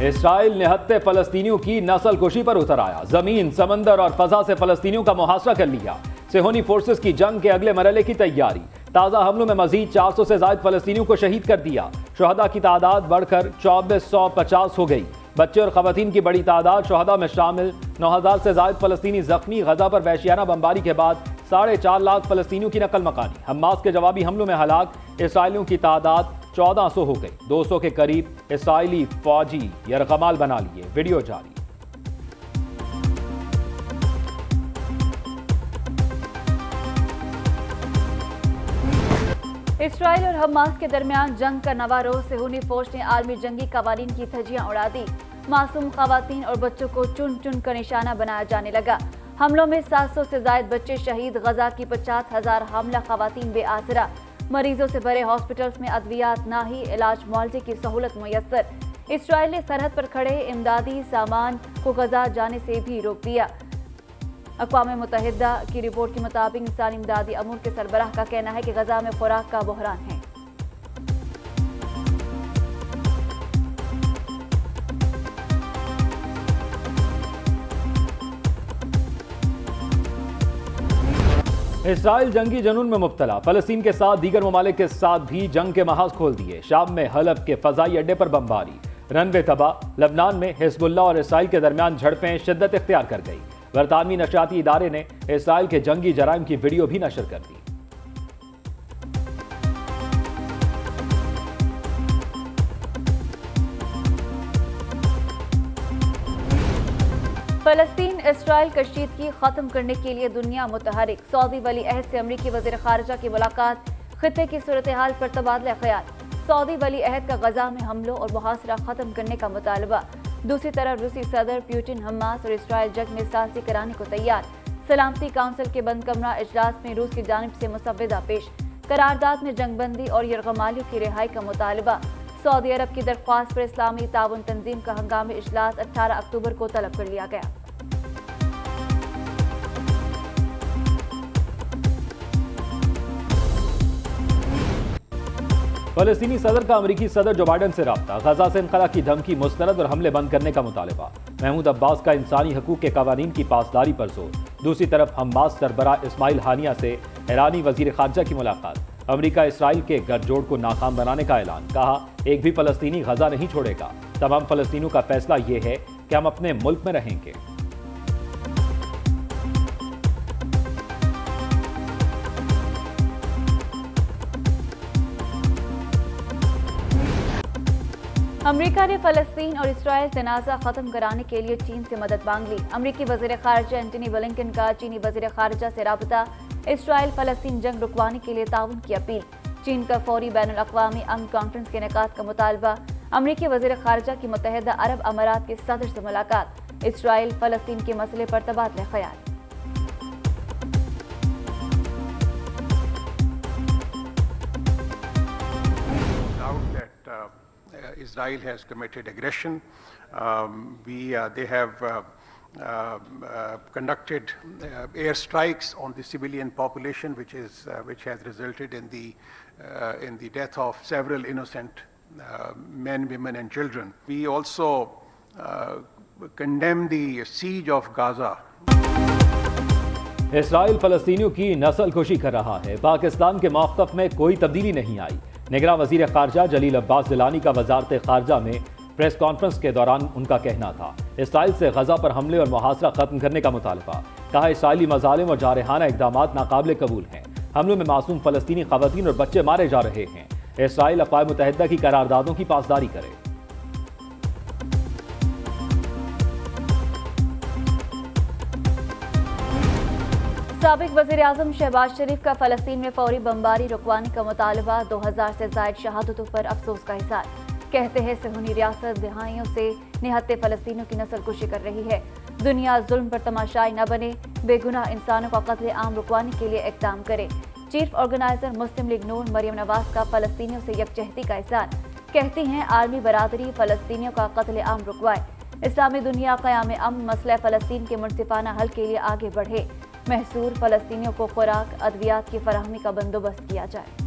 اسرائیل نہتے فلسطینیوں کی نسل کشی پر اتر آیا. زمین، سمندر اور فضا سے فلسطینیوں کا محاصرہ کر لیا. صہیونی فورسز کی جنگ کے اگلے مرحلے کی تیاری. تازہ حملوں میں مزید 400 سے زائد فلسطینیوں کو شہید کر دیا. شہداء کی تعداد بڑھ کر 2450 ہو گئی. بچے اور خواتین کی بڑی تعداد شہداء میں شامل. 9000 سے زائد فلسطینی زخمی. غزہ پر وحشیانہ بمباری کے بعد 4.5 لاکھ فلسطینیوں کی نقل مکانی. حماس کے جوابی حملوں میں ہلاک اسرائیلیوں کی تعداد 1400 ہو گئی. 200 کے قریب اسرائیلی فوجی یرغمال بنا لیے. ویڈیو جاری. اسرائیل اور حماس کے درمیان جنگ کا نواں روز. صہیونی فوج نے عالمی جنگی قوانین کی دھجیاں اڑا دی. معصوم خواتین اور بچوں کو چن چن کر نشانہ بنایا جانے لگا. حملوں میں 700 سے زائد بچے شہید. غزہ کی 50,000 حاملہ خواتین بے آسرا. مریضوں سے بھرے ہاسپٹلز میں ادویات نہ ہی علاج معالجے کی سہولت میسر. اسرائیل نے سرحد پر کھڑے امدادی سامان کو غزہ جانے سے بھی روک دیا. اقوام متحدہ کی رپورٹ کے مطابق انسانی امدادی امور کے سربراہ کا کہنا ہے کہ غزہ میں خوراک کا بحران ہے. اسرائیل جنگی جنون میں مبتلا. فلسطین کے ساتھ دیگر ممالک کے ساتھ بھی جنگ کے محاذ کھول دیے. شام میں حلب کے فضائی اڈے پر بمباری. رن وے تباہ. لبنان میں حزب اللہ اور اسرائیل کے درمیان جھڑپیں شدت اختیار کر گئی. برطانوی نشریاتی ادارے نے اسرائیل کے جنگی جرائم کی ویڈیو بھی نشر کر دی. فلسطین اسرائیل کشیدگی ختم کرنے کے لیے دنیا متحرک. سعودی ولی عہد سے امریکی وزیر خارجہ کی ملاقات. خطے کی صورتحال پر تبادلہ خیال. سعودی ولی عہد کا غزہ میں حملوں اور محاصرہ ختم کرنے کا مطالبہ. دوسری طرف روسی صدر پیوٹن حماس اور اسرائیل جنگ میں ثالثی کرانے کو تیار. سلامتی کونسل کے بند کمرہ اجلاس میں روس کی جانب سے مسودہ پیش. قرارداد میں جنگ بندی اور یرغمالیوں کی رہائی کا مطالبہ. سعودی عرب کی درخواست پر اسلامی تعاون تنظیم کا ہنگامی اجلاس 18 اکتوبر کو طلب کر لیا گیا. فلسطینی صدر کا امریکی صدر جو بائیڈن سے رابطہ. غزہ سے انخلا کی دھمکی مسترد اور حملے بند کرنے کا مطالبہ. محمود عباس کا انسانی حقوق کے قوانین کی پاسداری پر زور. دوسری طرف حماس سربراہ اسماعیل ہانیہ سے ایرانی وزیر خارجہ کی ملاقات. امریکہ اسرائیل کے گٹھ جوڑ کو ناکام بنانے کا اعلان. کہا ایک بھی فلسطینی غزہ نہیں چھوڑے گا. تمام فلسطینیوں کا فیصلہ یہ ہے کہ ہم اپنے ملک میں رہیں گے. امریکہ نے فلسطین اور اسرائیل تنازع ختم کرانے کے لیے چین سے مدد مانگ لی. امریکی وزیر خارجہ اینٹونی بلنکن کا چینی وزیر خارجہ سے رابطہ. اسرائیل فلسطین جنگ رکوانے کے لیے تعاون کی اپیل. چین کا فوری بین الاقوامی امن کانفرنس کے انعقاد کا مطالبہ. امریکی وزیر خارجہ کی متحدہ عرب امارات کے صدر سے ملاقات. اسرائیل فلسطین کے مسئلے پر تبادلہ خیال. Israel has committed aggression. They have conducted air strikes on the civilian population, which has resulted in the death of several innocent men, women, and children. We also condemn the siege of Gaza. اسرائیل فلسطینیوں کی نسل کشی کر رہا ہے. پاکستان کے موقف میں کوئی تبدیلی نہیں آئی. نگراں وزیر خارجہ جلیل عباس گیلانی کا وزارت خارجہ میں پریس کانفرنس کے دوران ان کا کہنا تھا اسرائیل سے غزہ پر حملے اور محاصرہ ختم کرنے کا مطالبہ. کہا اسرائیلی مظالم اور جارحانہ اقدامات ناقابل قبول ہیں. حملوں میں معصوم فلسطینی خواتین اور بچے مارے جا رہے ہیں. اسرائیل اقوام متحدہ کی قراردادوں کی پاسداری کرے. سابق وزیر اعظم شہباز شریف کا فلسطین میں فوری بمباری رکوانے کا مطالبہ. 2000 سے زائد شہادتوں پر افسوس کا اظہار. کہتے ہیں صہیونی ریاست دہائیوں سے نہتے فلسطینیوں کی نسل کشی کر رہی ہے. دنیا ظلم پر تماشائی نہ بنے. بے گناہ انسانوں کا قتل عام رکوانے کے لیے اقدام کرے. چیف آرگنائزر مسلم لیگ نون مریم نواز کا فلسطینیوں سے یکجہتی کا اظہار. کہتی ہیں عالمی برادری فلسطینیوں کا قتل عام رکوائے. اسلامی دنیا قیام امن مسئلہ فلسطین کے منصفانہ حل کے لیے آگے بڑھے. محصور فلسطینیوں کو خوراک ادویات کی فراہمی کا بندوبست کیا جائے.